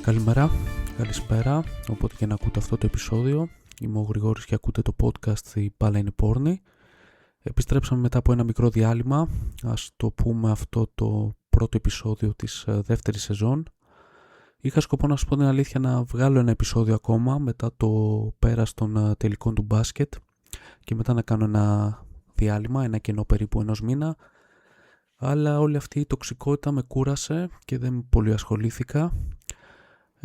Καλημέρα, καλησπέρα, όποτε και να ακούτε αυτό το επεισόδιο. Είμαι ο Γρηγόρης και ακούτε το podcast «Η μπάλα είναι πόρνη». Επιστρέψαμε μετά από ένα μικρό διάλειμμα, ας το πούμε αυτό το πρώτο επεισόδιο της δεύτερης σεζόν. Είχα σκοπό να σας πω την αλήθεια να βγάλω ένα επεισόδιο ακόμα μετά το πέρας των τελικών του μπάσκετ και μετά να κάνω ένα διάλειμμα, ένα κενό περίπου ενός μήνα. Αλλά όλη αυτή η τοξικότητα με κούρασε και δεν πολύ ασχολήθηκα.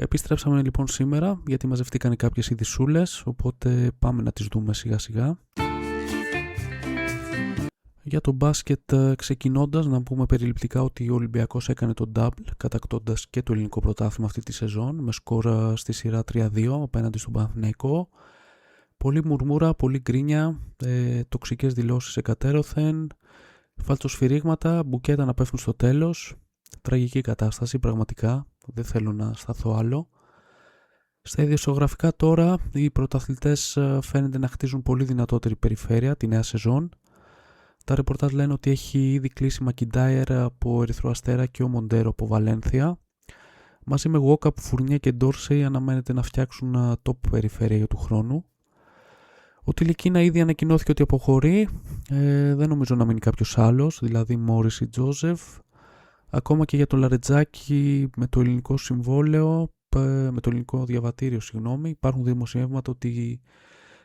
Επιστρέψαμε λοιπόν σήμερα γιατί μαζευτήκαν κάποιες ειδησούλες, οπότε πάμε να τις δούμε σιγά σιγά. Για το μπάσκετ ξεκινώντας να πούμε περιληπτικά ότι ο Ολυμπιακός έκανε το double κατακτώντας και το ελληνικό πρωτάθλημα αυτή τη σεζόν με σκορ στη σειρά 3-2 απέναντι στον Παναθηναϊκό. Πολύ μουρμούρα, πολύ γκρίνια, τοξικές δηλώσεις εκατέρωθεν, φαλτσοσφυρίγματα, μπουκέτα να πέφτουν στο τέλος. Τραγική κατάσταση πραγματικά, δεν θέλω να σταθώ άλλο. Στα ειδησιογραφικά τώρα οι πρωταθλητές φαίνεται να χτίζουν πολύ δυνατότερη περιφέρεια τη νέα σεζόν. Τα ρεπορτάζ λένε ότι έχει ήδη κλείσει Μακιντάιερ από Ερυθρό Αστέρα και ο Μοντέρο από Βαλένθια. Μαζί με Γουόκαπ, Φουρνιέ και Ντόρσεϊ αναμένεται να φτιάξουν top περιφέρεια για του χρόνου. Ο Τιλικίνα ήδη ανακοινώθηκε ότι αποχωρεί. Δεν νομίζω να μείνει κάποιος άλλος, δηλαδή Μόρις ή Τζόζεφ. Ακόμα και για το Λαρετζάκι με το ελληνικό συμβόλαιο, με το ελληνικό διαβατήριο, υπάρχουν δημοσιεύματα ότι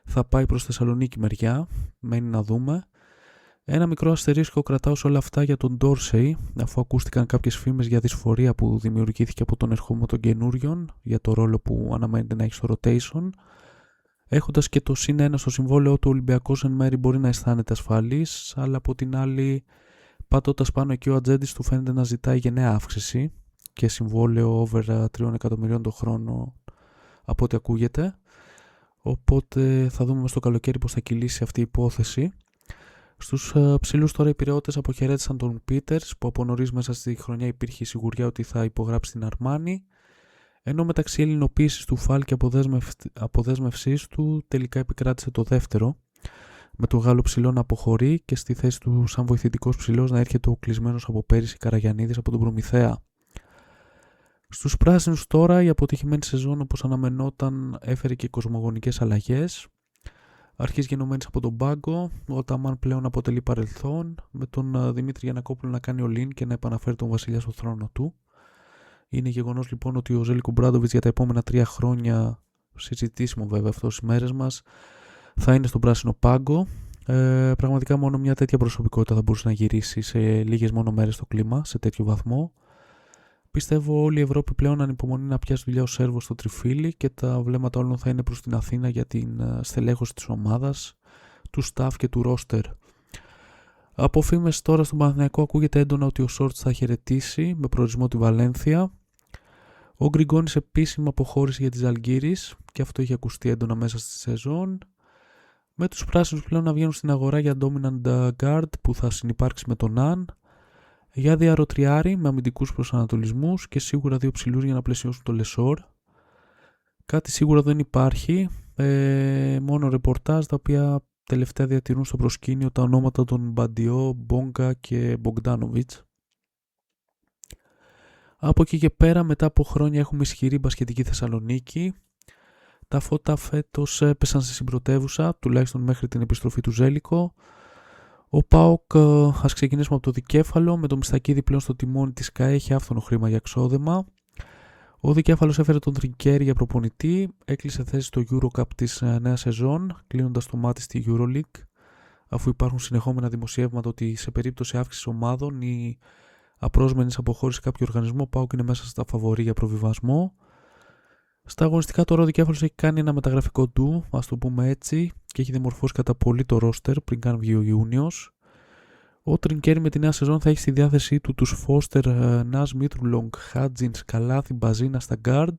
θα πάει προς Θεσσαλονίκη μεριά. Μένει να δούμε. Ένα μικρό αστερίσκο κρατάω σε όλα αυτά για τον Ντόρσεϊ, αφού ακούστηκαν κάποιες φήμες για δυσφορία που δημιουργήθηκε από τον ερχομό των καινούριων για το ρόλο που αναμένεται να έχει στο rotation. Έχοντας και το +1 στο συμβόλαιο του, Ολυμπιακός εν μέρει μπορεί να αισθάνεται ασφαλής, αλλά από την άλλη, πατώντας πάνω εκεί ο ατζέντης του φαίνεται να ζητάει γενναία αύξηση και συμβόλαιο over 3 εκατομμυρίων το χρόνο από ό,τι ακούγεται. Οπότε θα δούμε στο καλοκαίρι πώς θα κυλήσει αυτή η υπόθεση. Στους ψηλούς τώρα οι Πειραιώτες αποχαιρέτησαν τον Πίτερς, που από νωρίς μέσα στη χρονιά υπήρχε η σιγουριά ότι θα υπογράψει την Αρμάνι, ενώ μεταξύ ελληνοποίησης του Φάλ και αποδέσμευσής του τελικά επικράτησε το δεύτερο, με το Γάλλο ψηλό να αποχωρεί και στη θέση του σαν βοηθητικός ψηλός να έρχεται ο κλεισμένος από πέρυσι Καραγιαννίδης από τον Προμηθέα. Στους πράσινους τώρα η αποτυχημένη σεζόν, όπως αναμενόταν, έφερε και κοσμογονικές αλλαγές. Αρχής γενομένης από τον πάγκο, ο Αταμάν πλέον αποτελεί παρελθόν, με τον Δημήτρη Γιαννακόπουλο να κάνει ολίν και να επαναφέρει τον Βασιλιά στο θρόνο του. Είναι γεγονός λοιπόν ότι ο Ζέλικο Μπράντοβιτς για τα επόμενα 3 χρόνια, συζητήσιμο βέβαια αυτό στις μέρες μας, θα είναι στον πράσινο πάγκο. Πραγματικά μόνο μια τέτοια προσωπικότητα θα μπορούσε να γυρίσει σε λίγες μόνο μέρες το κλίμα, σε τέτοιο βαθμό. Πιστεύω όλη η Ευρώπη πλέον ανυπομονεί να πιάσει δουλειά ο Σέρβος στο τριφύλι και τα βλέμματα όλων θα είναι προς την Αθήνα για την στελέχωση της ομάδας, του staff και του roster. Από φήμες τώρα στον Παναθηναϊκό ακούγεται έντονα ότι ο Σόρτς θα χαιρετήσει με προορισμό τη Βαλένθια. Ο Γκριγκόνης επίσημα αποχώρησε για τη Ζαλγκίρις και αυτό είχε ακουστεί έντονα μέσα στη σεζόν. Με τους πράσινους πλέον να βγαίνουν στην αγορά για dominant guard που θα συνυπάρξει με τον Αν. Για διαρροτριάρι με αμυντικούς προσανατολισμούς και σίγουρα 2 ψηλούς για να πλαισιώσουν το Λεσόρ. Κάτι σίγουρα δεν υπάρχει, μόνο ρεπορτάζ τα οποία τελευταία διατηρούν στο προσκήνιο τα ονόματα των Μπαντιό, Μπόγκα και Μπογκδάνοβιτς. Από εκεί και πέρα μετά από χρόνια έχουμε ισχυρή μπασκετική Θεσσαλονίκη. Τα φώτα φέτος έπεσαν στη συμπρωτεύουσα, τουλάχιστον μέχρι την επιστροφή του Ζέλικο. Ο ΠΑΟΚ, ας ξεκινήσουμε από το δικέφαλο, με το Μιστακίδη πλέον στο τιμόνι της ΚΑΕ έχει άφθονο χρήμα για εξόδεμα. Ο δικέφαλος έφερε τον Τρινκέρι για προπονητή, έκλεισε θέση στο EuroCup της νέας σεζόν, κλείνοντας το μάτι στη EuroLeague, αφού υπάρχουν συνεχόμενα δημοσιεύματα ότι σε περίπτωση αύξησης ομάδων ή απρόσμενης αποχώρησης κάποιου οργανισμού, ο ΠΑΟΚ είναι μέσα στα φαβορί για προβιβασμό. Στα αγωνιστικά τώρα ο δικέφαλος έχει κάνει ένα μεταγραφικό του, ας το πούμε έτσι, και έχει διαμορφώσει κατά πολύ το ρόστερ πριν καν βγει ο Ιούνιος. Ο Τρινκέρι με τη νέα σεζόν θα έχει στη διάθεσή του τους Φώστερ, Νας, Μίτρουλόγκ, Χάτζινς, Καλάθι, Μπαζίνα στα guard,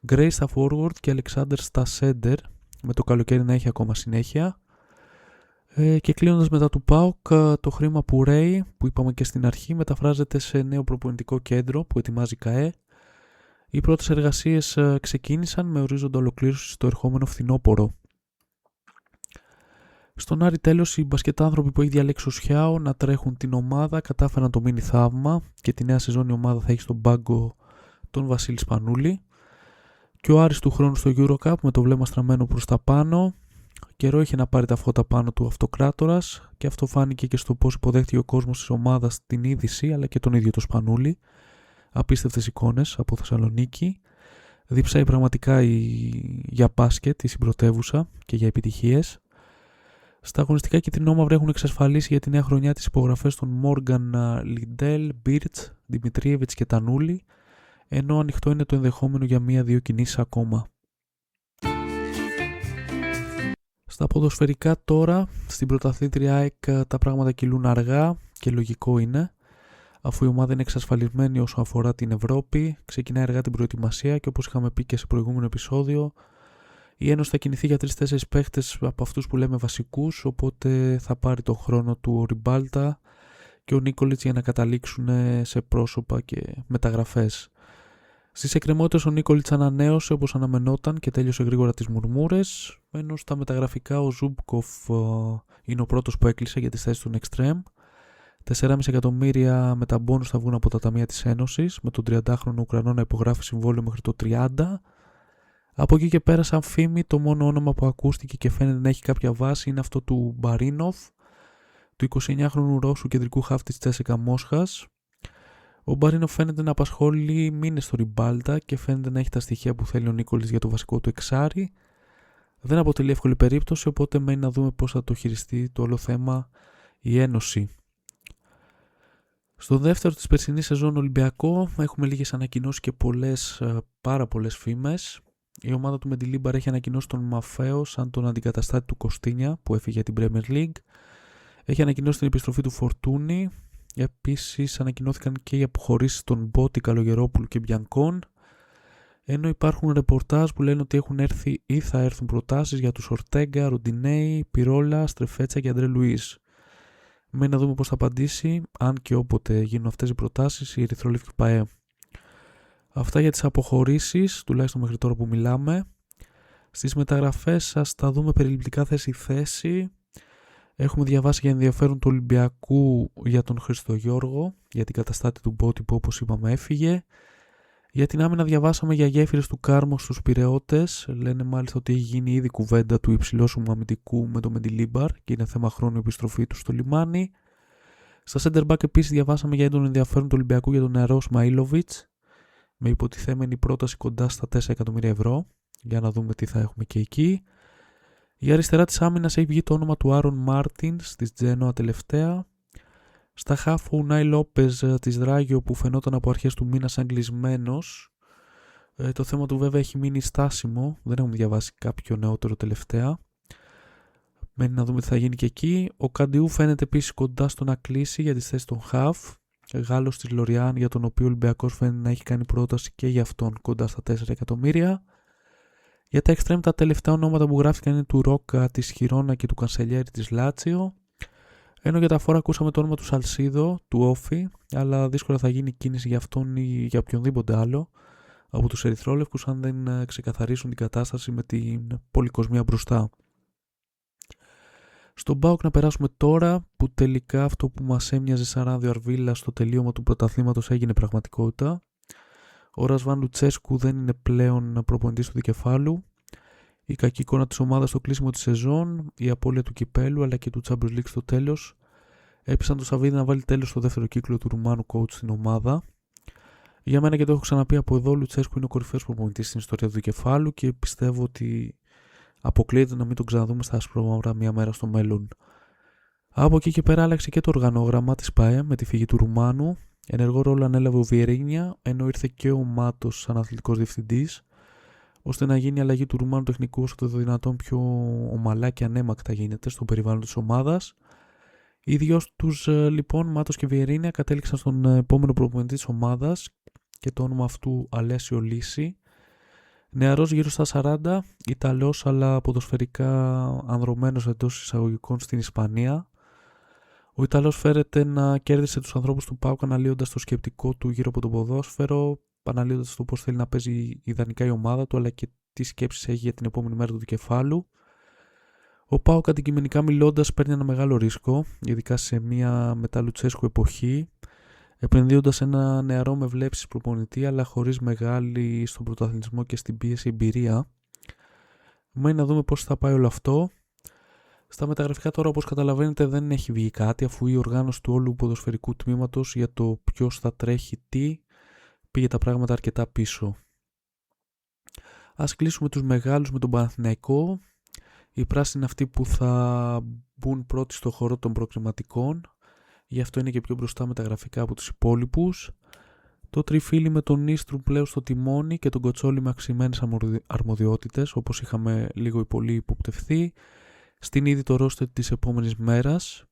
Γκρέι στα forward και Αλεξάνδερ στα center, με το καλοκαίρι να έχει ακόμα συνέχεια. Και κλείνοντας μετά του ΠΑΟΚ, το χρήμα που ρέει, που είπαμε και στην αρχή, μεταφράζεται σε νέο προπονητικό κέντρο που ετοιμάζει η ΚΑΕ. Οι πρώτες εργασίες ξεκίνησαν με ορίζοντα ολοκλήρωση στο ερχόμενο φθινόπωρο. Στον Άρη τέλος οι μπασκετάνθρωποι που έχει διαλέξει ο Σιάο να τρέχουν την ομάδα κατάφεραν το μίνι θαύμα και τη νέα σεζόν η ομάδα θα έχει στον πάγκο τον Βασίλη Σπανούλη. Και ο Άρης του χρόνου στο EuroCup με το βλέμμα στραμμένο προς τα πάνω. Καιρό είχε να πάρει τα φώτα πάνω του αυτοκράτορας και αυτό φάνηκε και στο πώς υποδέχτηκε ο κόσμος της ομάδας την είδηση αλλά και τον ίδιο το Σπανούλη. Απίστευτες εικόνες από Θεσσαλονίκη. Διψάει πραγματικά για μπάσκετ, η συμπρωτεύουσα και για επιτυχίες. Στα αγωνιστικά κυτρινόμαυρα έχουν εξασφαλίσει για τη νέα χρονιά τις υπογραφές των Μόργαν, Λιντέλ, Μπίρτς, Δημητρίεβιτς και Τανούλη, ενώ ανοιχτό είναι το ενδεχόμενο για 1-2 κινήσεις ακόμα. Στα ποδοσφαιρικά τώρα, στην πρωταθλήτρια ΑΕΚ τα πράγματα κυλούν αργά και λογικό είναι, αφού η ομάδα είναι εξασφαλισμένη όσο αφορά την Ευρώπη, ξεκινάει αργά την προετοιμασία και όπως είχαμε πει και σε προηγούμενο επεισόδιο, η Ένωση θα κινηθεί για 3-4 παίχτες από αυτούς που λέμε βασικούς, οπότε θα πάρει τον χρόνο του ο Ριμπάλτα και ο Νίκολιτς για να καταλήξουν σε πρόσωπα και μεταγραφές. Στις εκκρεμότητες ο Νίκολιτς ανανέωσε όπως αναμενόταν και τέλειωσε γρήγορα τις μουρμούρες, ενώ στα μεταγραφικά ο Ζούμπκοφ είναι ο πρώτος που έκλεισε για τις θέσεις των Extreme. 4,5 εκατομμύρια με τα μπόνους θα βγουν από τα ταμεία της Ένωσης, με τον 30χρονο Ουκρανό να υπογράφει συμβόλαιο μέχρι το 30. Από εκεί και πέρα σαν φήμη το μόνο όνομα που ακούστηκε και φαίνεται να έχει κάποια βάση είναι αυτό του Μπαρίνοφ, του 29χρονου Ρώσου κεντρικού χαφ της Τσέσεκα Μόσχας. Ο Μπαρίνοφ φαίνεται να απασχολεί μήνες στο Ριμπάλτα και φαίνεται να έχει τα στοιχεία που θέλει ο Νίκολης για το βασικό του εξάρι. Δεν αποτελεί εύκολη περίπτωση, οπότε μένει να δούμε πώς θα το χειριστεί το όλο θέμα η Ένωση. Στο δεύτερο της περσινής σεζόν Ολυμπιακό έχουμε λίγες ανακοινώσεις και πάρα πολλές φήμες. Η ομάδα του Μεντιλίμπαρ έχει ανακοινώσει τον Μαφέο σαν τον αντικαταστάτη του Κωστίνια που έφυγε για την Premier League. Έχει ανακοινώσει την επιστροφή του Φορτούνη. Επίσης ανακοινώθηκαν και οι αποχωρήσεις των Μπότη, Καλογερόπουλου και Μπιανκόν. Ενώ υπάρχουν ρεπορτάζ που λένε ότι έχουν έρθει ή θα έρθουν προτάσεις για τους Ορτέγκα, Ροντινέη, Πιρόλα, Στρεφέτσα και Αντρέ Λουίς. Μένει να δούμε πώς θα απαντήσει, αν και όποτε γίνουν αυτές οι προτάσεις, η Ερυθρόλευκη ΠΑΕ. Αυτά για τις αποχωρήσεις, τουλάχιστον μέχρι τώρα που μιλάμε. Στις μεταγραφές σας θα δούμε περιληπτικά θέση. Έχουμε διαβάσει για ενδιαφέρον του Ολυμπιακού για τον Χριστογιώργο, για την καταστάτη του Μπότη που όπως είπαμε έφυγε. Για την άμυνα διαβάσαμε για γέφυρες του Κάρμο στους Πειραιώτες. Λένε μάλιστα ότι έχει γίνει ήδη κουβέντα του υψηλόσωμου αμυντικού με το Μεντιλίμπαρ και είναι θέμα χρόνου η επιστροφή του στο λιμάνι. Στα center back επίσης διαβάσαμε για έντονο ενδιαφέρον του Ολυμπιακού για τον νεαρό Σμαΐλοβιτς, με υποτιθέμενη πρόταση κοντά στα 4 εκατομμύρια ευρώ. Για να δούμε τι θα έχουμε και εκεί. Για αριστερά της άμυνας έχει βγει το όνομα του Άρον Μάρτινς της Τζένοα τελευταία. Στα χάφ ο Ουνάι Λόπεζ της Ράγιο που φαινόταν από αρχές του μήνα σαν κλεισμένος. Το θέμα του βέβαια έχει μείνει στάσιμο, δεν έχουμε διαβάσει κάποιο νεότερο τελευταία. Μένει να δούμε τι θα γίνει και εκεί. Ο Καντιού φαίνεται επίσης κοντά στο να κλείσει για τις θέσεις των χάφ. Γάλλος της Λοριάν για τον οποίο ο Ολυμπιακός φαίνεται να έχει κάνει πρόταση και για αυτόν κοντά στα 4 εκατομμύρια. Για τα extreme τα τελευταία ονόματα που γράφτηκαν είναι του Ρόκα της Χιρόνα και του Κανσελιέρη της Λάτσιο. Ενώ για τα φόρα ακούσαμε το όνομα του Σαλσίδο, του Όφη, αλλά δύσκολα θα γίνει κίνηση για αυτόν ή για οποιονδήποτε άλλο από τους Ερυθρόλευκους αν δεν ξεκαθαρίσουν την κατάσταση με την πολυκοσμία μπροστά. Στον ΠΑΟΚ να περάσουμε τώρα που τελικά αυτό που μας έμοιαζε σαν ράδιο αρβίλα στο τελείωμα του πρωταθλήματος έγινε πραγματικότητα. Ο Ρασβάν Λουτσέσκου δεν είναι πλέον προπονητής του δικεφάλου. Η κακή εικόνα της ομάδας στο κλείσιμο της σεζόν, η απώλεια του κυπέλου αλλά και του Champions League στο τέλος έπεισαν τον Σαββίδη να βάλει τέλος στο δεύτερο κύκλο του Ρουμάνου coach στην ομάδα. Για μένα και το έχω ξαναπεί από εδώ, ο Λουτσέσκου είναι ο κορυφαίος προπονητής στην ιστορία του δικεφάλου και πιστεύω ότι αποκλείεται να μην τον ξαναδούμε στα ασπρόμαυρα μια μέρα στο μέλλον. Από εκεί και πέρα άλλαξε και το οργανόγραμμα της ΠΑΕ με τη φυγή του Ρουμάνου. Ενεργό ρόλο ανέλαβε ο Βιερίνια, ενώ ήρθε και ο Μάτος σαν αθλητικός διευθυντής, ώστε να γίνει η αλλαγή του Ρουμάνου τεχνικού όσο το δυνατόν πιο ομαλά και ανέμακτα γίνεται στο περιβάλλον της ομάδας. Οι δυο τους λοιπόν, Μάτος και Βιερίνια, κατέληξαν στον επόμενο προπονητή της ομάδας και το όνομα αυτού Αλέσιο Λύση. Νεαρός γύρω στα 40, Ιταλός αλλά ποδοσφαιρικά ανδρωμένος εντός εισαγωγικών στην Ισπανία. Ο Ιταλός φέρεται να κέρδισε τους ανθρώπους του ΠΑΟΚ αναλύοντας το σκεπτικό του γύρω από το ποδόσφαιρο, αναλύοντας το πώς θέλει να παίζει ιδανικά η ομάδα του, αλλά και τι σκέψεις έχει για την επόμενη μέρα του δικεφάλου. Ο ΠΑΟΚ αντικειμενικά μιλώντας παίρνει ένα μεγάλο ρίσκο, ειδικά σε μια μετά Λουτσέσκου εποχή. επενδύοντας ένα νεαρό με βλέψεις προπονητή, αλλά χωρίς μεγάλη στον πρωταθλητισμό και στην πίεση εμπειρία. Μένει να δούμε πώς θα πάει όλο αυτό. Στα μεταγραφικά τώρα, όπως καταλαβαίνετε, δεν έχει βγει κάτι, αφού η οργάνωση του όλου ποδοσφαιρικού τμήματος για το ποιος θα τρέχει τι πήγε τα πράγματα αρκετά πίσω. Ας κλείσουμε τους μεγάλους με τον Παναθηναϊκό. Οι πράσινοι είναι αυτοί που θα μπουν πρώτοι στο χώρο των προκριματικών, γι' αυτό είναι και πιο μπροστά με τα γραφικά από τους υπόλοιπους. Το τριφύλι με τον Νίστρου πλέον στο τιμόνι και τον Κοτσόλη με αυξημένες αρμοδιότητες, όπως είχαμε λίγο ή πολύ υποπτευθεί, στην ήδη το ρόστερ της επόμενης μέρας.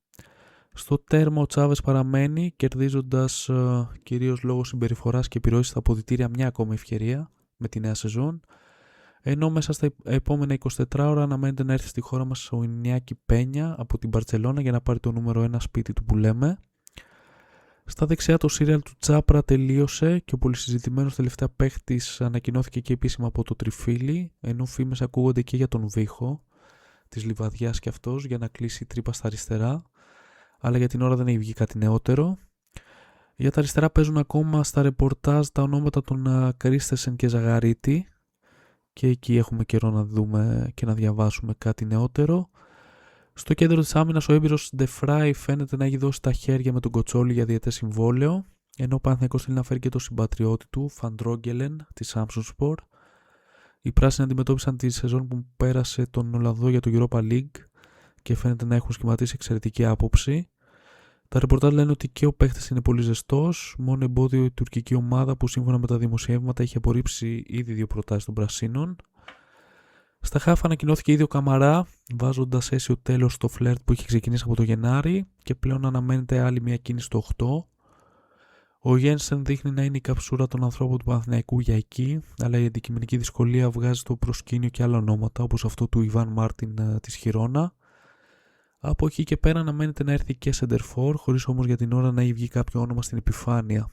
Στο τέρμα ο Τσάβες παραμένει, κερδίζοντας κυρίως λόγω συμπεριφοράς και επιρροής στα αποδυτήρια μια ακόμα ευκαιρία με τη νέα σεζόν. Ενώ μέσα στα επόμενα 24 ώρα αναμένεται να έρθει στη χώρα μας ο Ινιάκη Πένια από την Μπαρτσελώνα για να πάρει το νούμερο 1 σπίτι του που λέμε. Στα δεξιά το σύριαλ του Τσάπρα τελείωσε και ο πολυσυζητημένος τελευταία παίχτης ανακοινώθηκε και επίσημα από το τριφύλι, ενώ φήμες ακούγονται και για τον Βίχο της Λιβαδιάς και αυτός για να κλείσει τρύπα στα αριστερά, αλλά για την ώρα δεν έχει βγει κάτι νεότερο. Για τα αριστερά παίζουν ακόμα στα ρεπορτάζ τα ονόματα των Κρίστεσεν και Ζαγαρίτη και εκεί έχουμε καιρό να δούμε και να διαβάσουμε κάτι νεότερο. Στο κέντρο της άμυνας ο έμπειρος Ντεφράι φαίνεται να έχει δώσει τα χέρια με τον Κοτσόλη για διετές συμβόλαιο, ενώ ο Παναθηναϊκός θέλει να φέρει και τον συμπατριώτη του, Φαντρόγγελεν της Samsung. Οι πράσινοι αντιμετώπισαν τη σεζόν που πέρασε τον Ολλανδό για το Europa League και φαίνεται να έχουν σχηματίσει εξαιρετική άποψη. Τα ρεπορτάζ λένε ότι και ο παίχτης είναι πολύ ζεστός, μόνο εμπόδιο η τουρκική ομάδα που σύμφωνα με τα δημοσιεύματα είχε απορρίψει ήδη 2 προτάσεις των πρασίνων. Στα χάφ ανακοινώθηκε ήδη ο Καμαρά, βάζοντας αίσιο τέλος στο φλερτ που είχε ξεκινήσει από το Γενάρη και πλέον αναμένεται άλλη μια κίνηση στο 8. Ο Γένσεν δείχνει να είναι η καψούρα των ανθρώπων του Παναθηναϊκού για εκεί, αλλά η αντικειμενική δυσκολία βγάζει στο προσκήνιο και άλλα ονόματα, όπως αυτό του Ιβάν Μάρτιν της Χιρόνα. Από εκεί και πέρα αναμένεται να έρθει και Σεντερφόρ, χωρίς όμως για την ώρα να έχει βγει κάποιο όνομα στην επιφάνεια.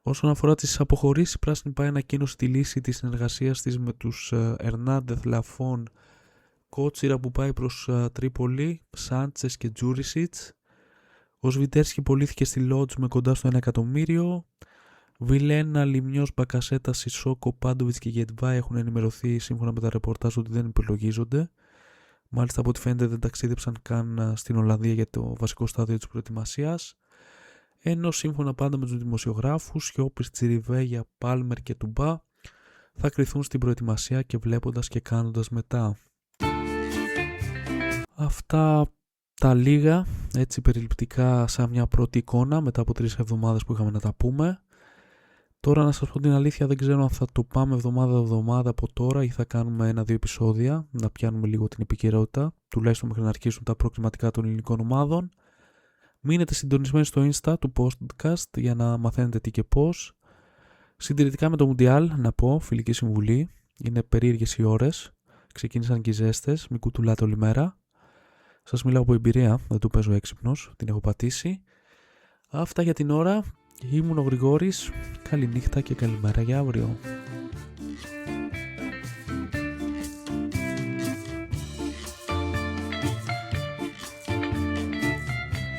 Όσον αφορά τις αποχωρήσεις, η Πράσινη πάει ανακοίνωσε τη λύση της συνεργασίας της με τους Ερνάντεθ, Λαφών, Κότσιρα που πάει προς Τρίπολη, Σάντσες και Τζούρισιτς. Ο Σβιτέρσκι πωλήθηκε στη Λότζ με κοντά στο 1 εκατομμύριο. Βιλένα, Λιμνιός, Μπακασέτα, Σισόκο, Πάντοβιτς και Γετβά έχουν ενημερωθεί σύμφωνα με τα ρεπορτάζ ότι δεν υπολογίζονται. Μάλιστα από ό,τι φαίνεται δεν ταξίδεψαν καν στην Ολλανδία για το βασικό στάδιο της προετοιμασίας. Ενώ σύμφωνα πάντα με τους δημοσιογράφους, Σιώπης, Τσιριβέγια, Πάλμερ και Τουμπά θα κριθούν στην προετοιμασία και βλέποντας και κάνοντας μετά. Αυτά τα λίγα, έτσι περιληπτικά σαν μια πρώτη εικόνα μετά από 3 εβδομάδες που είχαμε να τα πούμε. Τώρα να σας πω την αλήθεια, δεν ξέρω αν θα το πάμε εβδομάδα από τώρα ή θα κάνουμε 1-2 επεισόδια, να πιάνουμε λίγο την επικαιρότητα, τουλάχιστον μέχρι να αρχίσουν τα προκριματικά των ελληνικών ομάδων. Μείνετε συντονισμένοι στο Insta του podcast για να μαθαίνετε τι και πώς. Συντηρητικά με το Μουντιάλ, να πω, φιλική συμβουλή, είναι περίεργες οι ώρες, ξεκίνησαν και οι ζέστες, μην κουτουλάτε όλη μέρα. Σας μιλάω από εμπειρία, δεν του παίζω έξυπνος, την έχω πατήσει. Αυτά για την ώρα, ήμουν ο Γρηγόρης, καληνύχτα και καλημέρα για αύριο.